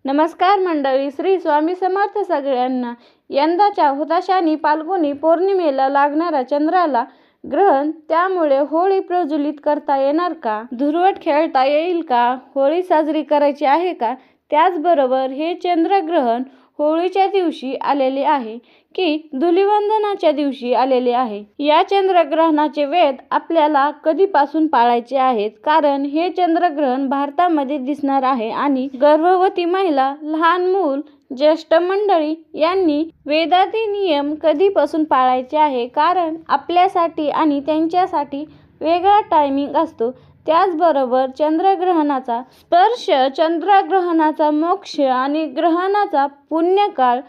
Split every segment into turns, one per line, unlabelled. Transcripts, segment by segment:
नमस्कार मंडळी, श्री स्वामी समर्थ सगळ्यांना। यंदाच्या हुताशनी फाल्गुनी पौर्णिमेला लागणारा चंद्राला ग्रहण, त्यामुळे होळी प्रज्वलित करता येणार का? धुरवट खेळता येईल का? होळी साजरी करायची आहे का? त्याचबरोबर हे चंद्रग्रहण होळीच्या दिवशी आलेले आहे की धुलिवंदनाच्या दिवशी आलेले आहे? या चंद्रग्रहणाचे वेध आपल्याला कधीपासून पाळायचे आहेत? कारण हे चंद्रग्रहण भारतामध्ये दिसणार आहे आणि गर्भवती महिला, लहान मूल, ज्येष्ठ मंडळी यांनी वेदाती नियम कधीपासून पाळायचे आहे? कारण आपल्यासाठी आणि त्यांच्यासाठी वेगळा टायमिंग असतो। त्याचबरोबर चंद्रग्रहणाचा स्पर्श, चंद्रग्रहणाचा मोक्ष आणि ग्रहणाचा पुण्यकाळ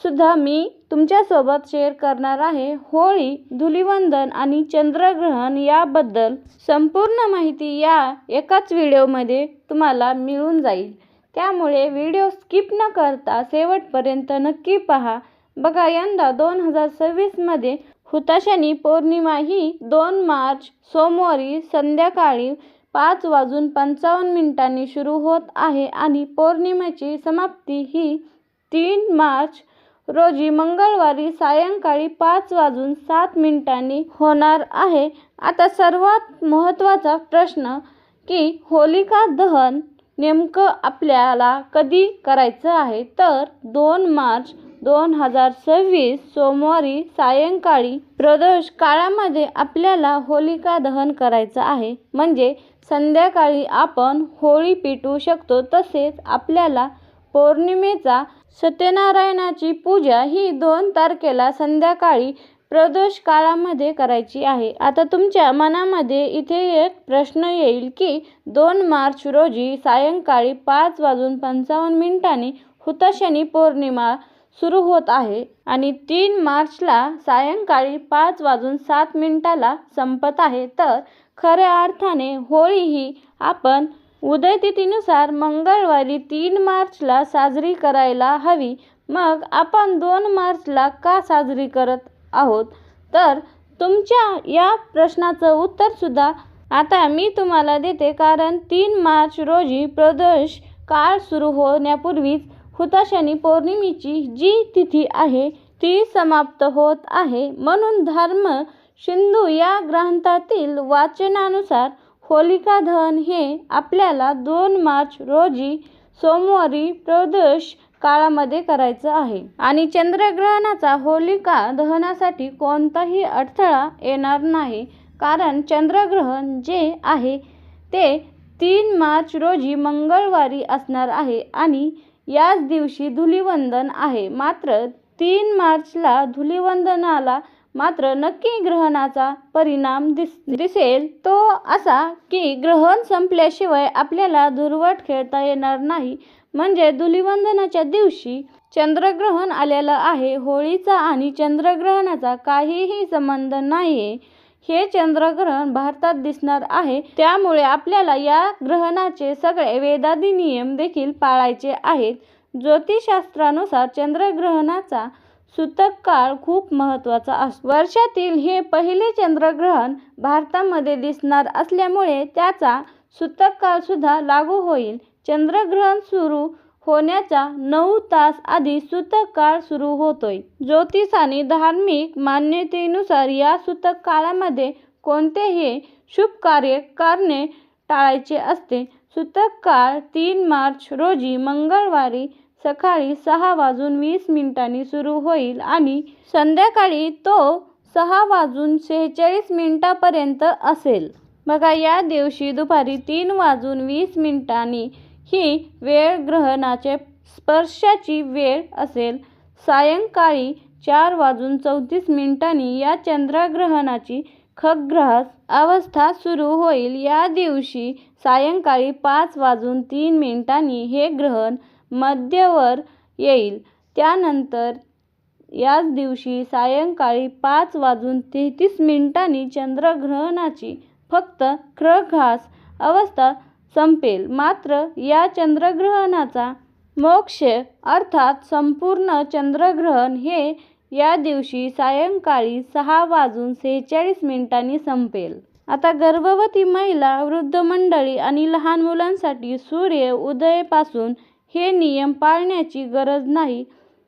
सुद्धा मी तुमच्यासोबत शेअर करणार आहे। होळी, धुलिवंदन आणि चंद्रग्रहण याबद्दल संपूर्ण माहिती या एकाच व्हिडिओमध्ये तुम्हाला मिळून जाईल, त्यामुळे व्हिडिओ स्किप न करता शेवटपर्यंत नक्की पहा। बघा, यंदा 2026 मध्ये हुताशनी पौर्णिमा ही 2 मार्च सोमवारी संध्याकाळी 5:55 सुरू होत आहे आणि पौर्णिमेची समाप्ती ही 3 मार्च रोजी मंगळवारी सायंकाळी 5:07 होणार आहे। आता सर्वात महत्त्वाचा प्रश्न की होलिका दहन नेमकं आपल्याला कधी करायचं आहे? तर 2 मार्च 2026 सोमवारी सायंकाळी प्रदोष काळामध्ये आपल्याला होलिका दहन करायचं आहे। म्हणजे संध्याकाळी आपण होळी पेटवू शकतो। तसेच आपल्याला पौर्णिमेचा सत्यनारायणाची पूजा ही 2 तारखेला संध्याकाळी प्रदोष काळामध्ये करायची आहे। आता तुमच्या मनामध्ये इथे एक प्रश्न येईल की 2 मार्च रोजी सायंकाळी 5:55 हुताशनी पौर्णिमा सुरू होत आहे आणि 3 मार्चला सायंकाळी 5:07 संपत आहे, तर खऱ्या अर्थाने होळी ही आपण उदयतिथीनुसार मंगळवारी 3 मार्चला साजरी करायला हवी। मग आपण 2 मार्चला का साजरी करत आहोत? तर तुमच्या या प्रश्नाचं उत्तर सुद्धा आता मी तुम्हाला देते। कारण 3 मार्च रोजी प्रदोष काळ सुरू होण्यापूर्वीच हुताशनी पौर्णिमेची जी तिथी आहे ती समाप्त होत आहे। म्हणून धर्म सिंधू या ग्रंथातील वाचनानुसार होलिका दहन हे आपल्याला 2 मार्च रोजी सोमवारी प्रदोष काळामध्ये करायचं आहे। आणि चंद्रग्रहणाचा होलिका दहनासाठी कोणताही अडथळा येणार नाही, कारण चंद्रग्रहण जे आहे ते 3 मार्च रोजी मंगळवारी असणार आहे आणि याच दिवशी धुलिवंदन आहे। मात्र 3 मार्चला धुलिवंदनाला मात्र नक्की ग्रहणाचा परिणाम दिसेल तो असा की ग्रहण संपल्याशिवाय आपल्याला धुरवट खेळता येणार नाही। म्हणजे धुलिवंदनाच्या दिवशी चंद्रग्रहण आलेलं आहे। होळीचा आणि चंद्रग्रहणाचा काहीही संबंध नाहीये। हे चंद्रग्रहण भारतात दिसणार आहे, त्यामुळे आपल्याला या ग्रहणाचे सगळे वेदाती नियम देखील पाळायचे आहेत। ज्योतिषशास्त्रानुसार चंद्रग्रहणाचा सूतक काळ खूप महत्त्वाचा असतो। वर्षातील हे पहिले चंद्रग्रहण भारतामध्ये दिसणार असल्यामुळे त्याचा सूतक काळ सुद्धा लागू होईल। चंद्रग्रहण सुरू होण्याच्या 9 तास आधी सूतक काळ सुरू होतोय। ज्योतिष आणि धार्मिक मान्यतेनुसार या सूतक काळामध्ये कोणतेही शुभ कार्य करणे टाळायचे असते। सूतक काळ 3 मार्च रोजी मंगळवारी सकाळी 6:20 सुरू होईल आणि संध्याकाळी तो 6:46 पर्यंत असेल। बघा, या दिवशी दुपारी 3:20 ही वेळ ग्रहणाच्या स्पर्शाची वेळ असेल। सायंकाळी 4:34 या चंद्रग्रहणाची खग्रास अवस्था सुरू होईल। या दिवशी सायंकाळी 5:03 हे ग्रहण मध्यवर येईल। त्यानंतर याच दिवशी सायंकाळी 5:33 चंद्रग्रहणाची फक्त खग्रास अवस्था संपेल। मात्र या चंद्रग्रहणाचा मोक्ष अर्थात संपूर्ण चंद्रग्रहण हे या दिवशी सायंकाळी 6:46 संपेल। आता गर्भवती महिला, वृद्ध मंडळी आणि लहान मुलांसाठी सूर्य उदयापासून हे नियम पाळण्याची गरज नाही.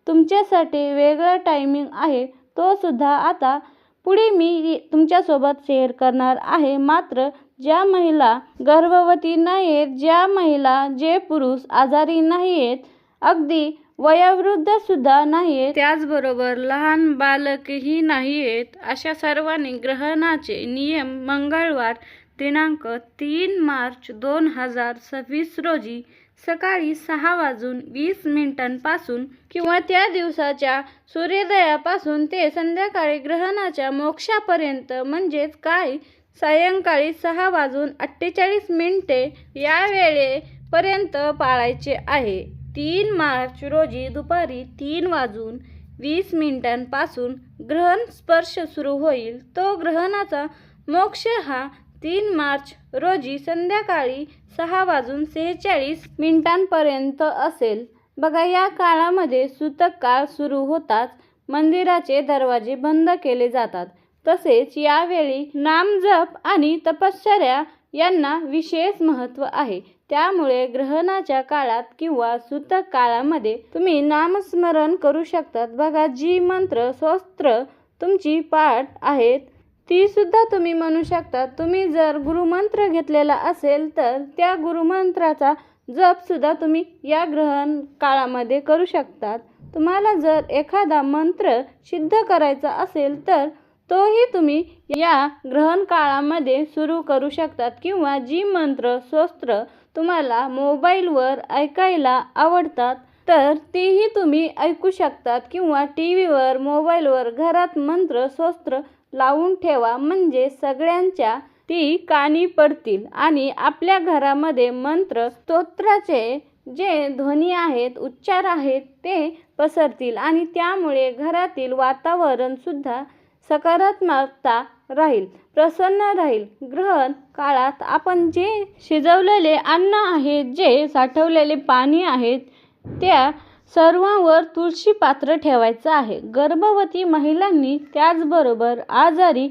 तुमच्यासाठी वेगळा टायमिंग आहे तो सुद्धा आता पुढे मी तुमच्यासोबत शेअर करणार आहे. मात्र ज्या महिला गर्भवती नाहीत, ज्या महिला, जे पुरुष आजारी नाहीत, अगदी वयोवृद्धसुद्धा नाहीत, त्याचबरोबर लहान बालकही नाहीत, अशा सर्वांनी ग्रहणाचे नियम मंगळवार दिनांक 3 मार्च 2026 रोजी सकाळी 6:20 पासून किंवा त्या दिवसाच्या सूर्योदयापासून ते संध्याकाळी ग्रहणाच्या मोक्षापर्यंत म्हणजेच काय सायंकाळी 6:48 या वेळेपर्यंत पाळायचे आहे. 3 मार्च रोजी दुपारी 3:20 पासून ग्रहण स्पर्श सुरू होईल. तो ग्रहणाचा मोक्ष हा 3 मार्च रोजी संध्याकाळी 6:46 पर्यंत असेल. बघा, या काळामध्ये सूतक काळ सुरू होताच मंदिराचे दरवाजे बंद केले जातात. तसेच यावेळी नामजप आणि तपश्चर्या यांना विशेष महत्त्व आहे. त्यामुळे ग्रहणाच्या काळात किंवा सूतक काळामध्ये तुम्ही नामस्मरण करू शकतात. बघा, जी मंत्र स्तोत्र तुमची पाठ आहेत ती सुद्धा तुम्ही म्हणू शकता. तुम्ही जर गुरुमंत्र घेतलेला असेल तर त्या गुरुमंत्राचा जप सुद्धा तुम्ही या ग्रहण काळामध्ये करू शकतात. तुम्हाला जर एखादा मंत्र सिद्ध करायचा असेल तर तोही तुम्ही या ग्रहण काळामध्ये सुरू करू शकतात. किंवा जी मंत्र स्तोत्र तुम्हाला मोबाईलवर ऐकायला आवडतात तर तीही तुम्ही ऐकू शकतात. किंवा टीव्हीवर, मोबाईलवर घरात मंत्र स्तोत्र लावून ठेवा, म्हणजे सगळ्यांच्या ती कानी पडतील आणि आपल्या घरामध्ये मंत्र स्तोत्राचे जे ध्वनी आहेत, उच्चार आहेत ते पसरतील आणि त्यामुळे घरातील वातावरण सुद्धा सकारात्मकता राहील, प्रसन्न राहील. ग्रहण काळात आपण जे शिजवलेले अन्न आहेत, जे साठवलेले पाणी आहेत, त्या सर्वांवर तुळशी पात्र ठेवायचं आहे. गर्भवती महिलांनी, त्याचबरोबर आजारी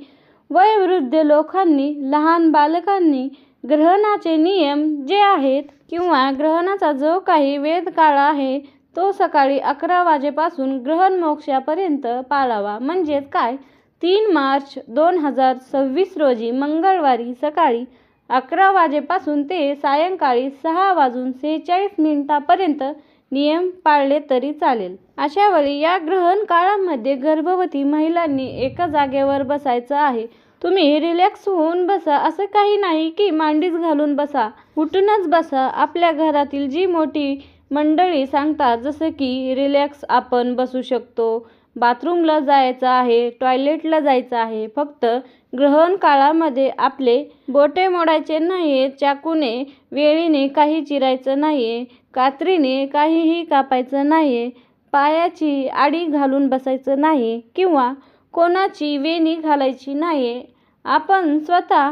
वयोवृद्ध लोकांनी, लहान बालकांनी ग्रहणाचे नियम जे आहेत किंवा ग्रहणाचा जो काही वेदकाळ आहे तो सकाळी 11 वाजेपासून ग्रहण मोक्षापर्यंत पाळावा. म्हणजेच काय 3 मार्च 2026 रोजी मंगळवारी सकाळी 11 वाजेपासून ते सायंकाळी 6:46 पर्यंत नियम पाळले तरी चालेल. अशा वेळी या ग्रहण काळामध्ये गर्भवती महिलांनी एका जागेवर बसायचं आहे. तुम्ही रिलॅक्स होऊन बसा, असं काही नाही की मांडीच घालून बसा, उठूनच बसा. आपल्या घरातील जी मोठी मंडळी सांगतात जसं की रिलॅक्स आपण बसू शकतो, बाथरूमला जायचं आहे, टॉयलेटला जायचं आहे. फक्त ग्रहण काळामध्ये आपले बोटे मोडायचे नाहीत, चाकूने वेळीने काही चिरायचं नाहीये, कात्रीने काहीही कापायचं नाहीये, पायाची आडी घालून बसायचं नाही किंवा कोणाची वेणी घालायची नाहीये. आपण स्वतः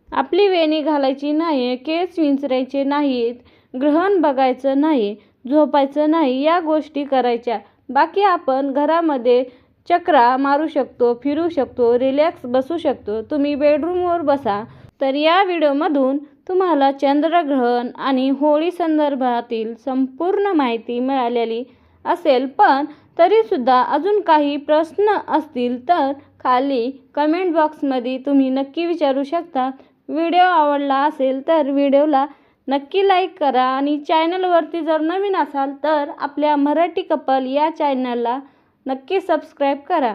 आपली वेणी घालायची नाहीये, केस विंचरायचे नाहीत, ग्रहण बघायचं नाही, झोपायचं नाही, या गोष्टी करायच्या. बाकी आपण घरामध्ये चक्रा मारू शकतो, फिरू शकतो, रिलॅक्स बसू शकतो. तुम्ही बेडरूमवर बसा. तर या व्हिडिओमधून तुम्हाला चंद्रग्रहण आणि होळी संदर्भातील संपूर्ण माहिती मिळालेली असेल. पण तरीसुद्धा अजून काही प्रश्न असतील तर खाली कमेंट बॉक्समध्ये तुम्ही नक्की विचारू शकता. व्हिडिओ आवडला असेल तर व्हिडिओला नक्की लाईक करा आणि चॅनलवरती जर नवीन असाल तर आपल्या मराठी कपल या चॅनलला नक्की सबस्क्राईब करा.